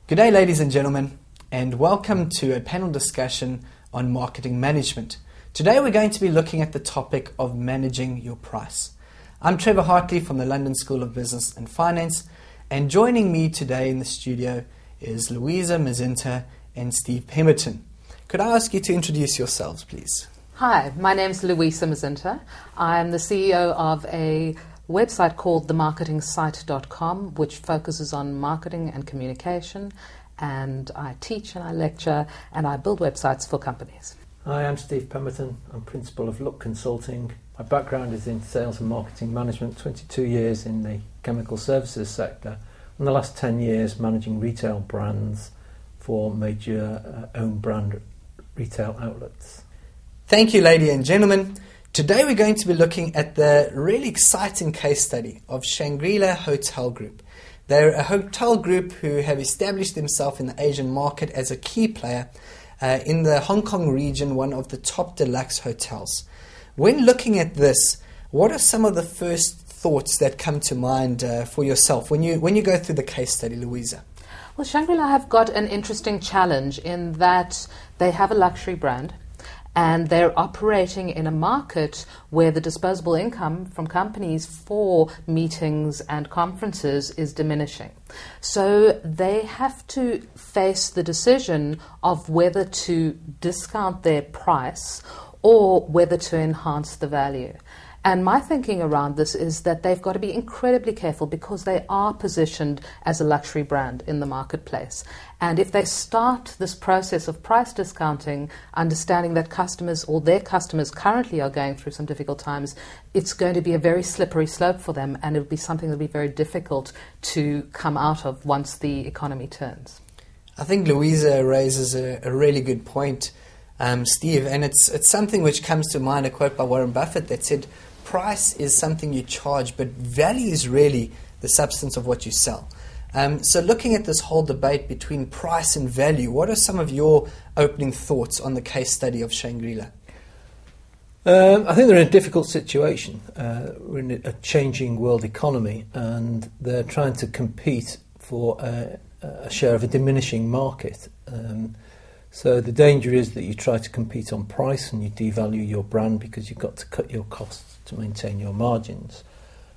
Good day, ladies and gentlemen, and welcome to a panel discussion on marketing management. Today we're going to be looking at the topic of managing your price. I'm Trevor Hartley from the London School of Business and Finance, and joining me today in the studio is Louisa Mazinta and Steve Pemberton. Could I ask you to introduce yourselves, please? Hi, my name is Louisa Mazinta. I'm the CEO of a website called themarketingsite.com, which focuses on marketing and communication, and I teach and I lecture and I build websites for companies. Hi, I'm Steve Pemberton. I'm Principal of Look Consulting. My background is in sales and marketing management, 22 years in the chemical services sector, and the last 10 years managing retail brands for major own brand retail outlets. Thank you, ladies and gentlemen. Today we're going to be looking at the really exciting case study of Shangri-La Hotel Group. They're a hotel group who have established themselves in the Asian market as a key player in the Hong Kong region, one of the top deluxe hotels. When looking at this, what are some of the first thoughts that come to mind for yourself when you go through the case study, Louisa? Well, Shangri-La have got an interesting challenge in that they have a luxury brand, and they're operating in a market where the disposable income from companies for meetings and conferences is diminishing. So they have to face the decision of whether to discount their price or whether to enhance the value. And my thinking around this is that they've got to be incredibly careful because they are positioned as a luxury brand in the marketplace. And if they start this process of price discounting, understanding that customers or their customers currently are going through some difficult times, it's going to be a very slippery slope for them, and it'll be something that'll be very difficult to come out of once the economy turns. I think Louisa raises a really good point, Steve, and it's something which comes to mind, a quote by Warren Buffett that said, price is something you charge, but value is really the substance of what you sell. So looking at this whole debate between price and value, what are some of your opening thoughts on the case study of Shangri-La? I think they're in a difficult situation. We're in a changing world economy, and they're trying to compete for a share of a diminishing market. So the danger is that you try to compete on price and you devalue your brand because you've got to cut your costs to maintain your margins.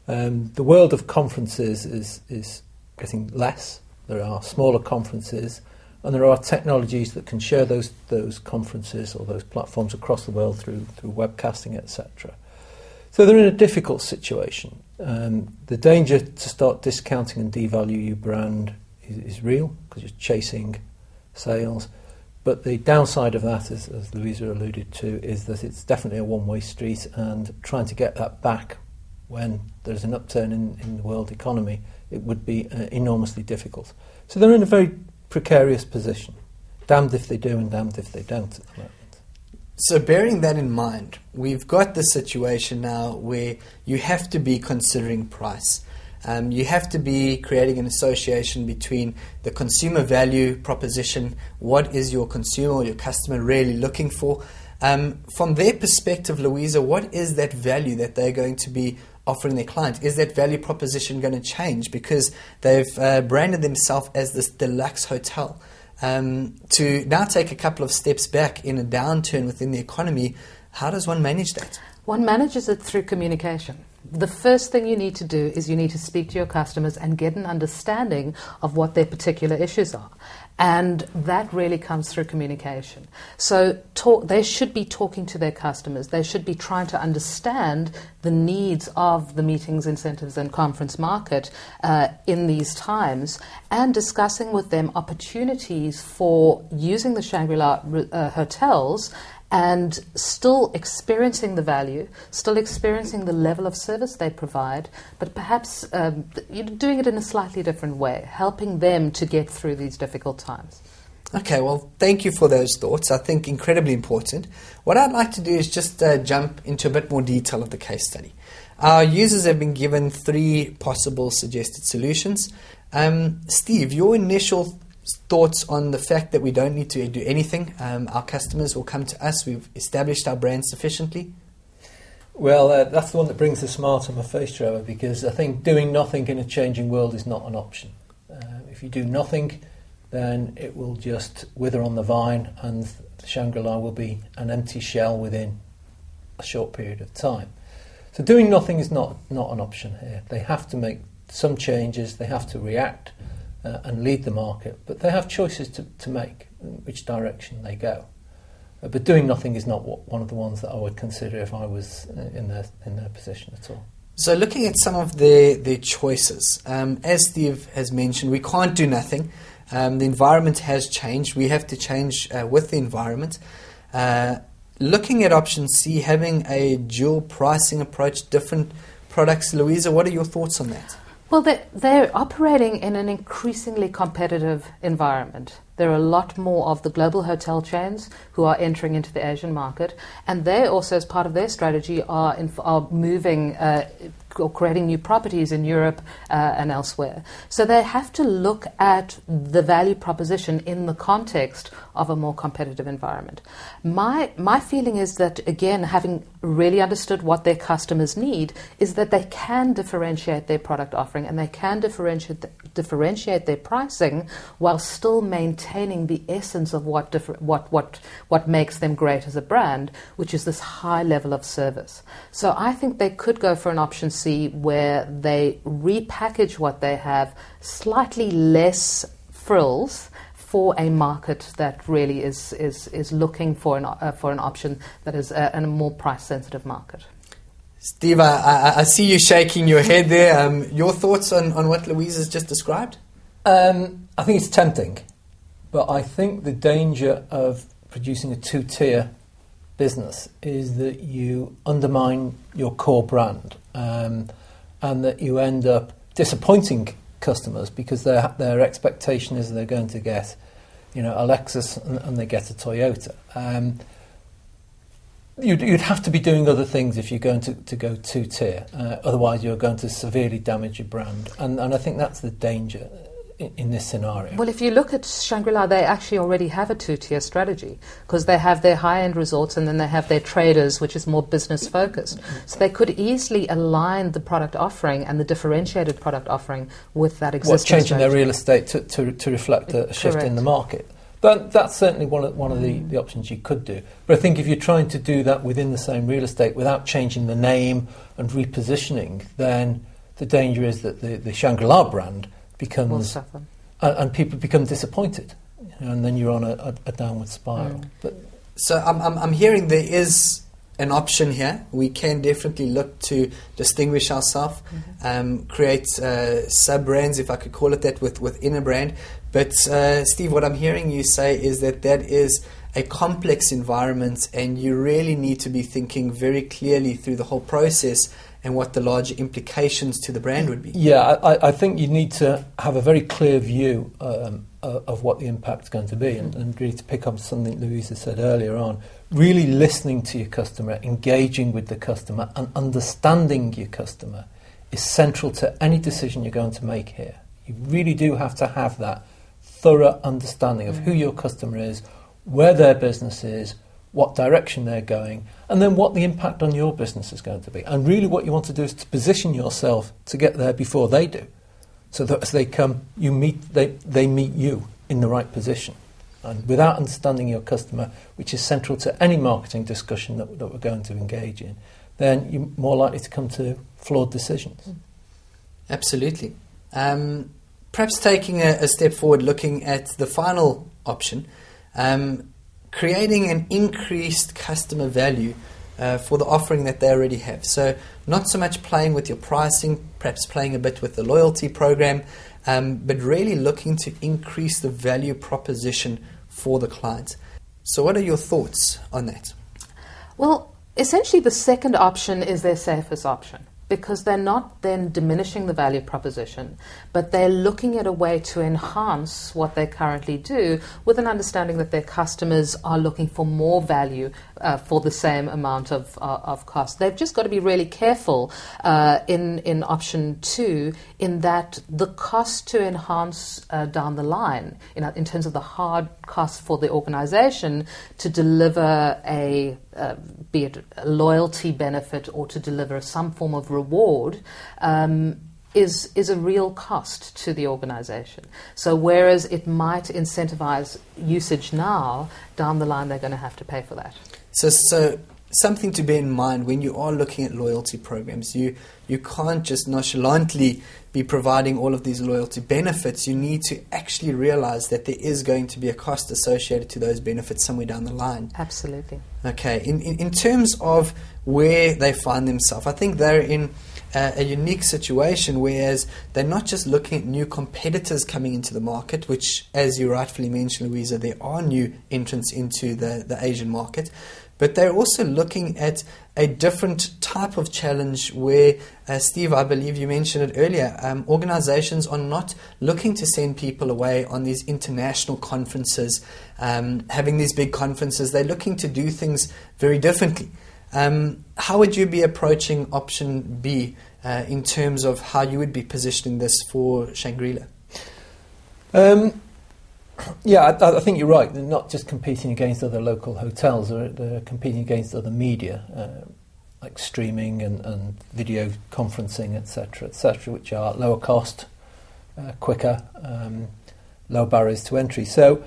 The world of conferences is getting less. There are smaller conferences, and there are technologies that can share those conferences or those platforms across the world through webcasting, etc. So they're in a difficult situation. The danger to start discounting and devalue your brand is real because you're chasing sales. But the downside of that, as Louisa alluded to, is that it's definitely a one-way street, and trying to get that back when there's an upturn in the world economy, it would be enormously difficult. So they're in a very precarious position. Damned if they do and damned if they don't at the moment. So bearing that in mind, we've got the situation now where you have to be considering price. You have to be creating an association between the consumer value proposition, what is your consumer or your customer really looking for. From their perspective, Louisa, what is that value that they're going to be offering their client? Is that value proposition going to change because they've branded themselves as this deluxe hotel? To now take a couple of steps back in a downturn within the economy, how does one manage that? One manages it through communication. The first thing you need to do is you need to speak to your customers and get an understanding of what their particular issues are. And that really comes through communication. So they should be talking to their customers. They should be trying to understand the needs of the meetings, incentives and conference market in these times, and discussing with them opportunities for using the Shangri-La hotels and still experiencing the value, still experiencing the level of service they provide, but perhaps doing it in a slightly different way, helping them to get through these difficult times. Okay, well, thank you for those thoughts. I think incredibly important. What I'd like to do is just jump into a bit more detail of the case study. Our users have been given 3 possible suggested solutions. Steve, your initial thoughts on the fact that we don't need to do anything. Our customers will come to us. We've established our brand sufficiently. Well, that's the one that brings the smile to my face, Trevor, because I think doing nothing in a changing world is not an option. If you do nothing, then it will just wither on the vine, and Shangri-La will be an empty shell within a short period of time. So doing nothing is not an option here. They have to make some changes, they have to react and lead the market, but they have choices to make which direction they go. But doing nothing is not one of the ones that I would consider if I was in their position at all. So looking at some of their choices, as Steve has mentioned, we can't do nothing. The environment has changed. We have to change with the environment. Looking at option C, having a dual pricing approach, different products. Louisa, what are your thoughts on that? Well, they're operating in an increasingly competitive environment. There are a lot more of the global hotel chains who are entering into the Asian market, and they also, as part of their strategy, are moving or creating new properties in Europe and elsewhere. So they have to look at the value proposition in the context of a more competitive environment. My feeling is that, again, having really understood what their customers need, is that they can differentiate their product offering and they can differentiate their pricing while still maintaining the essence of what makes them great as a brand, which is this high level of service. So I think they could go for an option C, where they repackage what they have, slightly less frills, for a market that really is looking for an option that is a more price-sensitive market. Steve, I see you shaking your head there. Your thoughts on what Louise has just described? I think it's tempting, but I think the danger of producing a two-tier business is that you undermine your core brand, and that you end up disappointing customers because their expectation is they're going to get, a Lexus and they get a Toyota. You'd have to be doing other things if you're going to go two-tier. Otherwise, you're going to severely damage your brand, and I think that's the danger in this scenario. Well, if you look at Shangri-La, they actually already have a two-tier strategy, because they have their high-end resorts and then they have their traders, which is more business-focused. So they could easily align the product offering and the differentiated product offering with that existing changing strategy. their real estate to reflect a shift Correct. in the market. But that's certainly one of the options you could do. But I think if you're trying to do that within the same real estate without changing the name and repositioning, then the danger is that the Shangri-La brand becomes, and people become disappointed, and then you're on a downward spiral. So I'm hearing there is an option here. We can definitely look to distinguish ourselves, create sub-brands, if I could call it that, within a brand. But Steve, what I'm hearing you say is that is a complex environment, and you really need to be thinking very clearly through the whole process and what the larger implications to the brand would be. Yeah, I think you need to have a very clear view of what the impact's going to be, and really to pick up something Louisa said earlier on, really listening to your customer, engaging with the customer and understanding your customer is central to any decision you're going to make here. You really do have to have that thorough understanding of who your customer is, where their business is, what direction they're going, and then what the impact on your business is going to be. And really what you want to do is to position yourself to get there before they do, so that as they come, they meet you in the right position. And without understanding your customer, which is central to any marketing discussion that we're going to engage in, then you're more likely to come to flawed decisions. Absolutely. Perhaps taking a step forward, looking at the final option, creating an increased customer value for the offering that they already have. So not so much playing with your pricing, perhaps playing a bit with the loyalty program, but really looking to increase the value proposition for the client. So what are your thoughts on that? Well, essentially the second option is their safest option, because they're not then diminishing the value proposition, but they're looking at a way to enhance what they currently do with an understanding that their customers are looking for more value for the same amount of cost. They've just got to be really careful in option 2, in that the cost to enhance down the line, in terms of the hard cost for the organization to deliver be it a loyalty benefit or to deliver some form of reward, is a real cost to the organisation. So whereas it might incentivise usage now, down the line they're going to have to pay for that. So something to bear in mind when you are looking at loyalty programs, you can't just nonchalantly be providing all of these loyalty benefits. You need to actually realise that there is going to be a cost associated to those benefits somewhere down the line. Absolutely. Okay, in terms of where they find themselves, I think they're in a unique situation, whereas they're not just looking at new competitors coming into the market, which, as you rightfully mentioned, Louisa, there are new entrants into the Asian market, but they're also looking at a different type of challenge where, Steve, I believe you mentioned it earlier, organizations are not looking to send people away on these international conferences, having these big conferences. They're looking to do things very differently. How would you be approaching option B in terms of how you would be positioning this for Shangri-La? I think you're right. They're not just competing against other local hotels, they're competing against other media, like streaming and video conferencing, etc., which are lower cost, quicker, low barriers to entry. So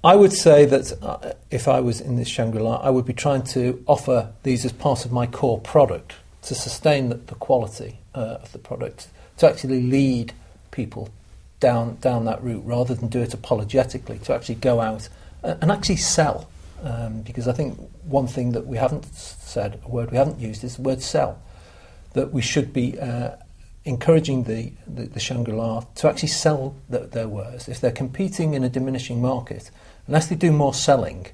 I would say that if I was in this Shangri-La, I would be trying to offer these as part of my core product to sustain the quality of the product, to actually lead people down that route rather than do it apologetically, to actually go out and actually sell. Because I think one thing that we haven't said, a word we haven't used, is the word sell. That we should be encouraging the Shangri-La to actually sell their wares. If they're competing in a diminishing market, unless they do more selling,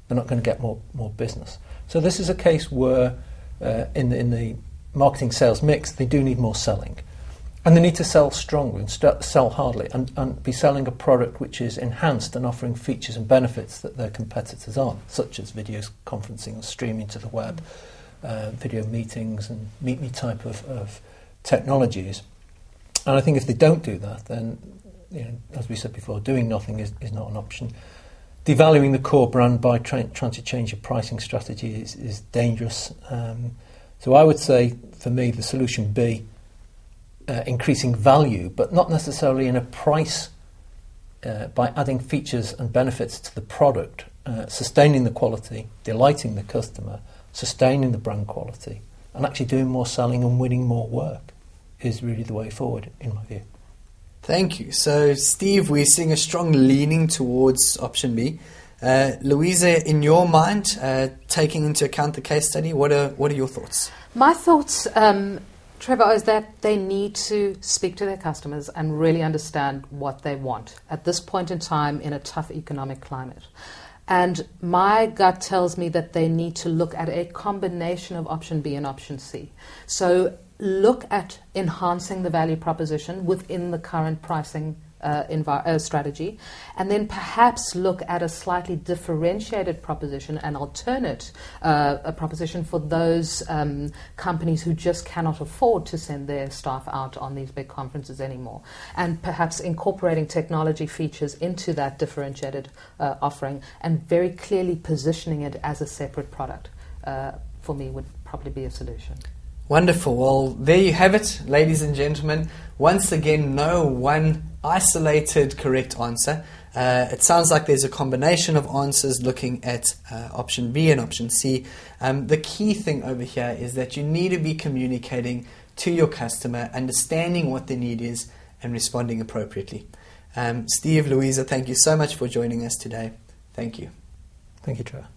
they're not going to get more business. So this is a case where in the marketing sales mix, they do need more selling. And they need to sell strongly and sell hardly and be selling a product which is enhanced and offering features and benefits that their competitors aren't, such as video conferencing, streaming to the web, video meetings and Meet Me type of technologies. And I think if they don't do that, then, as we said before, doing nothing is not an option. Devaluing the core brand by trying to change your pricing strategy is dangerous. So I would say, for me, the solution B, increasing value, but not necessarily in a price, by adding features and benefits to the product, sustaining the quality, delighting the customer, sustaining the brand quality, and actually doing more selling and winning more work is really the way forward, in my view. Thank you. So, Steve, we're seeing a strong leaning towards option B. Louisa, in your mind, taking into account the case study, what are your thoughts? My thoughts, Trevor, is that they need to speak to their customers and really understand what they want at this point in time in a tough economic climate. And my gut tells me that they need to look at a combination of option B and option C. So look at enhancing the value proposition within the current pricing strategy, and then perhaps look at a slightly differentiated proposition, an alternate a proposition for those companies who just cannot afford to send their staff out on these big conferences anymore, and perhaps incorporating technology features into that differentiated offering and very clearly positioning it as a separate product, for me, would probably be a solution. Wonderful. Well, there you have it, ladies and gentlemen. Once again, no one isolated correct answer. It sounds like there's a combination of answers looking at option B and option C. The key thing over here is that you need to be communicating to your customer, understanding what their need is, and responding appropriately. Steve, Louisa, thank you so much for joining us today. Thank you. Thank you, Trevor.